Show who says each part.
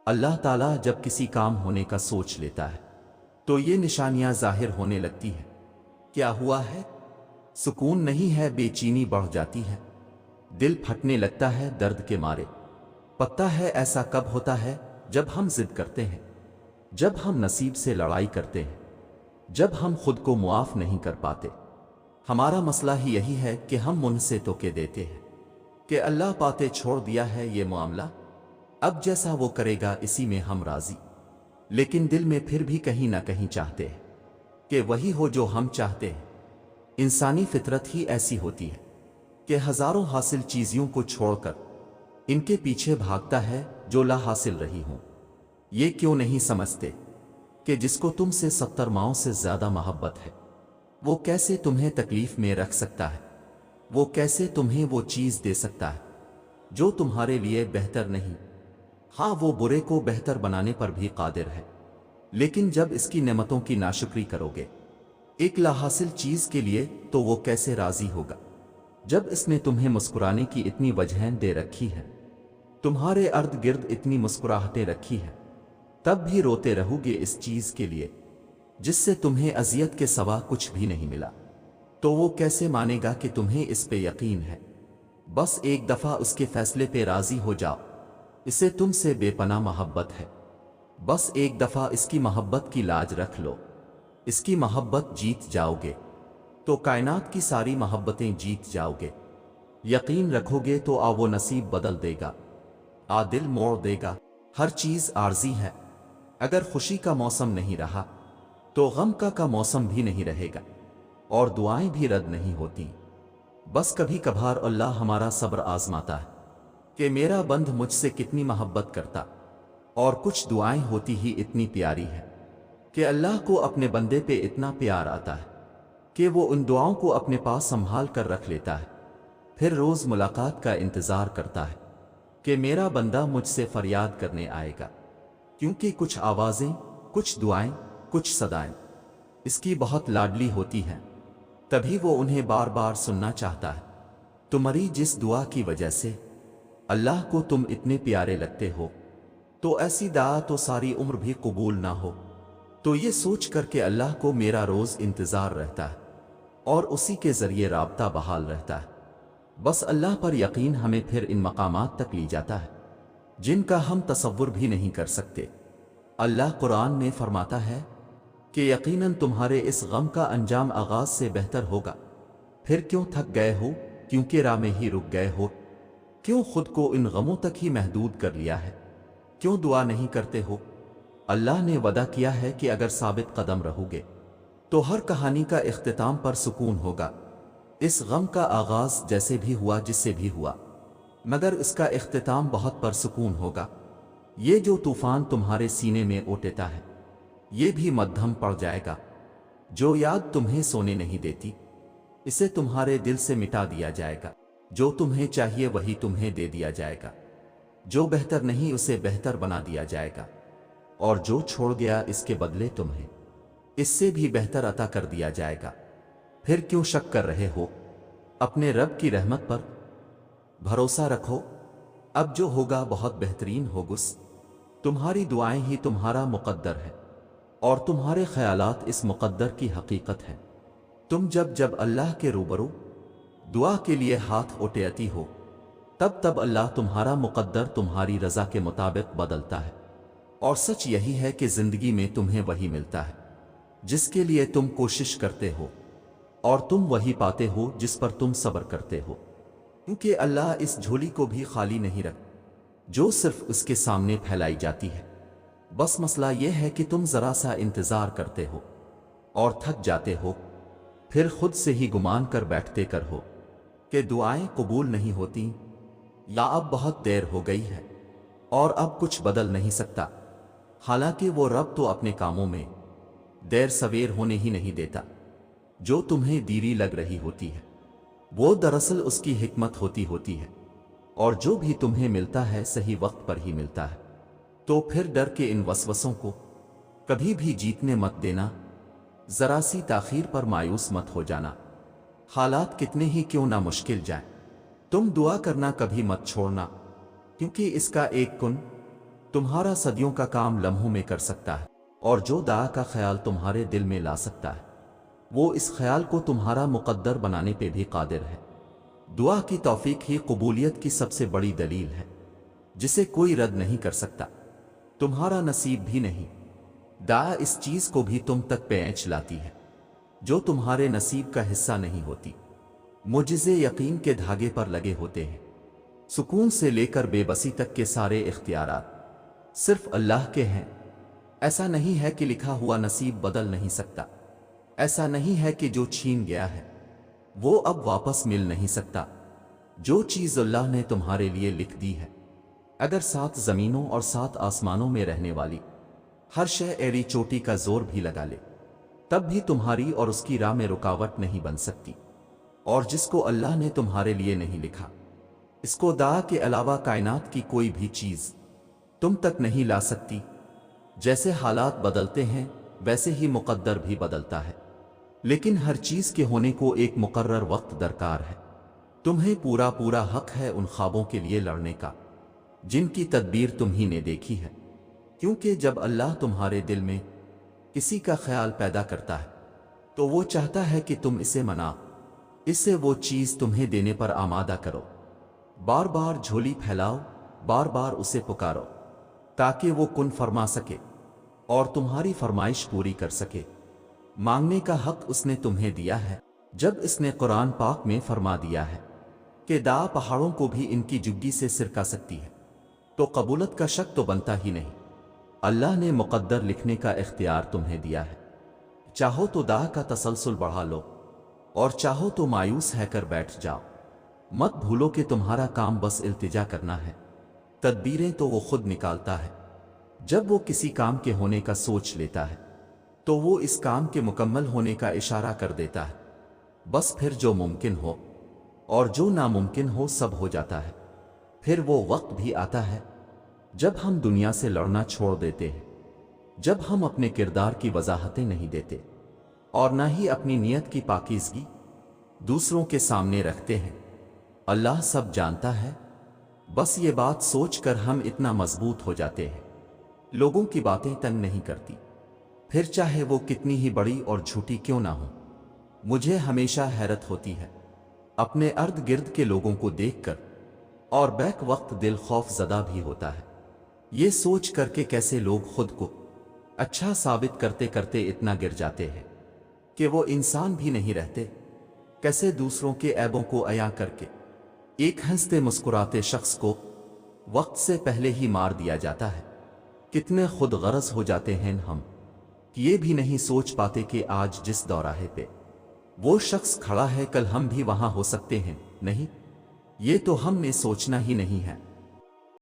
Speaker 1: اللہ تعالیٰ جب کسی کام ہونے کا سوچ لیتا ہے تو یہ نشانیاں ظاہر ہونے لگتی ہیں۔ کیا ہوا ہے؟ سکون نہیں ہے، بے چینی بڑھ جاتی ہے، دل پھٹنے لگتا ہے درد کے مارے۔ پتہ ہے ایسا کب ہوتا ہے؟ جب ہم ضد کرتے ہیں، جب ہم نصیب سے لڑائی کرتے ہیں، جب ہم خود کو معاف نہیں کر پاتے۔ ہمارا مسئلہ ہی یہی ہے کہ ہم منہ سے تو کہہ دیتے ہیں کہ اللہ پاتے چھوڑ دیا ہے یہ معاملہ، اب جیسا وہ کرے گا اسی میں ہم راضی، لیکن دل میں پھر بھی کہیں نہ کہیں چاہتے ہیں کہ وہی ہو جو ہم چاہتے ہیں۔ انسانی فطرت ہی ایسی ہوتی ہے کہ ہزاروں حاصل چیزوں کو چھوڑ کر ان کے پیچھے بھاگتا ہے جو لا حاصل رہی ہوں۔ یہ کیوں نہیں سمجھتے کہ جس کو تم سے 70 ماؤں سے زیادہ محبت ہے وہ کیسے تمہیں تکلیف میں رکھ سکتا ہے؟ وہ کیسے تمہیں وہ چیز دے سکتا ہے جو تمہارے لیے بہتر نہیں؟ ہاں، وہ برے کو بہتر بنانے پر بھی قادر ہے، لیکن جب اس کی نعمتوں کی ناشکری کرو گے ایک لا حاصل چیز کے لیے تو وہ کیسے راضی ہوگا؟ جب اس نے تمہیں مسکرانے کی اتنی وجہیں دے رکھی ہیں، تمہارے ارد گرد اتنی مسکراہٹیں رکھی ہیں، تب بھی روتے رہو گے اس چیز کے لیے جس سے تمہیں اذیت کے سوا کچھ بھی نہیں ملا، تو وہ کیسے مانے گا کہ تمہیں اس پہ یقین ہے؟ بس ایک دفعہ اس کے فیصلے پہ راضی ہو جاؤ، اسے تم سے بے پناہ محبت ہے، بس ایک دفعہ اس کی محبت کی لاج رکھ لو، اس کی محبت جیت جاؤ گے تو کائنات کی ساری محبتیں جیت جاؤ گے۔ یقین رکھو گے تو وہ نصیب بدل دے گا، دل موڑ دے گا۔ ہر چیز عارضی ہے، اگر خوشی کا موسم نہیں رہا تو غم کا موسم بھی نہیں رہے گا، اور دعائیں بھی رد نہیں ہوتی۔ بس کبھی کبھار اللہ ہمارا صبر آزماتا ہے کہ میرا بند مجھ سے کتنی محبت کرتا، اور کچھ دعائیں ہوتی ہی اتنی پیاری ہے کہ اللہ کو اپنے بندے پہ اتنا پیار آتا ہے کہ وہ ان دعاؤں کو اپنے پاس سنبھال کر رکھ لیتا ہے، پھر روز ملاقات کا انتظار کرتا ہے کہ میرا بندہ مجھ سے فریاد کرنے آئے گا، کیونکہ کچھ آوازیں، کچھ دعائیں، کچھ صدائیں اس کی بہت لاڈلی ہوتی ہیں، تبھی وہ انہیں بار بار سننا چاہتا ہے۔ تمہاری جس دعا کی وجہ سے اللہ کو تم اتنے پیارے لگتے ہو، تو ایسی دعا تو ساری عمر بھی قبول نہ ہو، تو یہ سوچ کر کہ اللہ کو میرا روز انتظار رہتا ہے اور اسی کے ذریعے رابطہ بحال رہتا ہے، بس اللہ پر یقین ہمیں پھر ان مقامات تک لی جاتا ہے جن کا ہم تصور بھی نہیں کر سکتے۔ اللہ قرآن میں فرماتا ہے کہ یقیناً تمہارے اس غم کا انجام آغاز سے بہتر ہوگا، پھر کیوں تھک گئے ہو؟ کیونکہ راہ میں ہی رک گئے ہو؟ کیوں خود کو ان غموں تک ہی محدود کر لیا ہے؟ کیوں دعا نہیں کرتے ہو؟ اللہ نے وعدہ کیا ہے کہ اگر ثابت قدم رہو گے تو ہر کہانی کا اختتام پر سکون ہوگا۔ اس غم کا آغاز جیسے بھی ہوا، جس سے بھی ہوا، مگر اس کا اختتام بہت پرسکون ہوگا۔ یہ جو طوفان تمہارے سینے میں اوٹتا ہے یہ بھی مدھم پڑ جائے گا۔ جو یاد تمہیں سونے نہیں دیتی اسے تمہارے دل سے مٹا دیا جائے گا۔ جو تمہیں چاہیے وہی تمہیں دے دیا جائے گا، جو بہتر نہیں اسے بہتر بنا دیا جائے گا، اور جو چھوڑ گیا اس کے بدلے تمہیں اس سے بھی بہتر عطا کر دیا جائے گا۔ پھر کیوں شک کر رہے ہو؟ اپنے رب کی رحمت پر بھروسہ رکھو، اب جو ہوگا بہت بہترین ہوگا۔ تمہاری دعائیں ہی تمہارا مقدر ہے، اور تمہارے خیالات اس مقدر کی حقیقت ہے۔ تم جب اللہ کے روبرو دعا کے لیے ہاتھ اٹھاتی ہو تب اللہ تمہارا مقدر تمہاری رضا کے مطابق بدلتا ہے، اور سچ یہی ہے کہ زندگی میں تمہیں وہی ملتا ہے جس کے لیے تم کوشش کرتے ہو، اور تم وہی پاتے ہو جس پر تم صبر کرتے ہو، کیونکہ اللہ اس جھولی کو بھی خالی نہیں رکھتا جو صرف اس کے سامنے پھیلائی جاتی ہے۔ بس مسئلہ یہ ہے کہ تم ذرا سا انتظار کرتے ہو اور تھک جاتے ہو، پھر خود سے ہی گمان کر بیٹھتے ہو کہ دعائیں قبول نہیں ہوتی، یا اب بہت دیر ہو گئی ہے اور اب کچھ بدل نہیں سکتا۔ حالانکہ وہ رب تو اپنے کاموں میں دیر سویر ہونے ہی نہیں دیتا۔ جو تمہیں دیری لگ رہی ہوتی ہے وہ دراصل اس کی حکمت ہوتی ہے، اور جو بھی تمہیں ملتا ہے صحیح وقت پر ہی ملتا ہے۔ تو پھر ڈر کے ان وسوسوں کو کبھی بھی جیتنے مت دینا، ذرا سی تاخیر پر مایوس مت ہو جانا۔ حالات کتنے ہی کیوں نہ مشکل جائیں، تم دعا کرنا کبھی مت چھوڑنا، کیونکہ اس کا ایک کن تمہارا صدیوں کا کام لمحوں میں کر سکتا ہے، اور جو دعا کا خیال تمہارے دل میں لا سکتا ہے وہ اس خیال کو تمہارا مقدر بنانے پہ بھی قادر ہے۔ دعا کی توفیق ہی قبولیت کی سب سے بڑی دلیل ہے، جسے کوئی رد نہیں کر سکتا، تمہارا نصیب بھی نہیں۔ دعا اس چیز کو بھی تم تک پہنچ لاتی ہے جو تمہارے نصیب کا حصہ نہیں ہوتی۔ معجزے یقین کے دھاگے پر لگے ہوتے ہیں، سکون سے لے کر بے بسی تک کے سارے اختیارات صرف اللہ کے ہیں۔ ایسا نہیں ہے کہ لکھا ہوا نصیب بدل نہیں سکتا، ایسا نہیں ہے کہ جو چھین گیا ہے وہ اب واپس مل نہیں سکتا۔ جو چیز اللہ نے تمہارے لیے لکھ دی ہے، اگر 7 زمینوں اور 7 آسمانوں میں رہنے والی ہر شے ایڑی چوٹی کا زور بھی لگا لے تب بھی تمہاری اور اس کی راہ میں رکاوٹ نہیں بن سکتی۔ اور جس کو اللہ نے تمہارے لیے نہیں لکھا، اس کو دعا کے علاوہ کائنات کی کوئی بھی چیز تم تک نہیں لا سکتی۔ جیسے حالات بدلتے ہیں ویسے ہی مقدر بھی بدلتا ہے، لیکن ہر چیز کے ہونے کو ایک مقرر وقت درکار ہے۔ تمہیں پورا حق ہے ان خوابوں کے لیے لڑنے کا جن کی تدبیر تم ہی نے دیکھی ہے، کیونکہ جب اللہ تمہارے دل میں کسی کا خیال پیدا کرتا ہے تو وہ چاہتا ہے کہ تم اسے منا، اسے وہ چیز تمہیں دینے پر آمادہ کرو، بار بار جھولی پھیلاؤ، بار بار اسے پکارو تاکہ وہ کن فرما سکے اور تمہاری فرمائش پوری کر سکے۔ مانگنے کا حق اس نے تمہیں دیا ہے، جب اس نے قرآن پاک میں فرما دیا ہے کہ دعا پہاڑوں کو بھی ان کی جگی سے سرکا سکتی ہے، تو قبولت کا شک تو بنتا ہی نہیں۔ اللہ نے مقدر لکھنے کا اختیار تمہیں دیا ہے، چاہو تو دعا کا تسلسل بڑھا لو اور چاہو تو مایوس ہے کر بیٹھ جاؤ۔ مت بھولو کہ تمہارا کام بس التجا کرنا ہے، تدبیریں تو وہ خود نکالتا ہے۔ جب وہ کسی کام کے ہونے کا سوچ لیتا ہے تو وہ اس کام کے مکمل ہونے کا اشارہ کر دیتا ہے، بس پھر جو ممکن ہو اور جو ناممکن ہو سب ہو جاتا ہے۔ پھر وہ وقت بھی آتا ہے جب ہم دنیا سے لڑنا چھوڑ دیتے ہیں، جب ہم اپنے کردار کی وضاحتیں نہیں دیتے اور نہ ہی اپنی نیت کی پاکیزگی دوسروں کے سامنے رکھتے ہیں۔ اللہ سب جانتا ہے، بس یہ بات سوچ کر ہم اتنا مضبوط ہو جاتے ہیں۔ لوگوں کی باتیں تنگ نہیں کرتی، پھر چاہے وہ کتنی ہی بڑی اور جھوٹی کیوں نہ ہو۔ مجھے ہمیشہ حیرت ہوتی ہے اپنے ارد گرد کے لوگوں کو دیکھ کر، اور بیک وقت دل خوف زدہ بھی ہوتا ہے یہ سوچ کر کے کیسے لوگ خود کو اچھا ثابت کرتے کرتے اتنا گر جاتے ہیں کہ وہ انسان بھی نہیں رہتے، کیسے دوسروں کے عیبوں کو عیاں کر کے ایک ہنستے مسکراتے شخص کو وقت سے پہلے ہی مار دیا جاتا ہے۔ کتنے خود غرض ہو جاتے ہیں ہم کہ یہ بھی نہیں سوچ پاتے کہ آج جس دوراہے پہ وہ شخص کھڑا ہے کل ہم بھی وہاں ہو سکتے ہیں۔ نہیں، یہ تو ہم نے سوچنا ہی نہیں ہے۔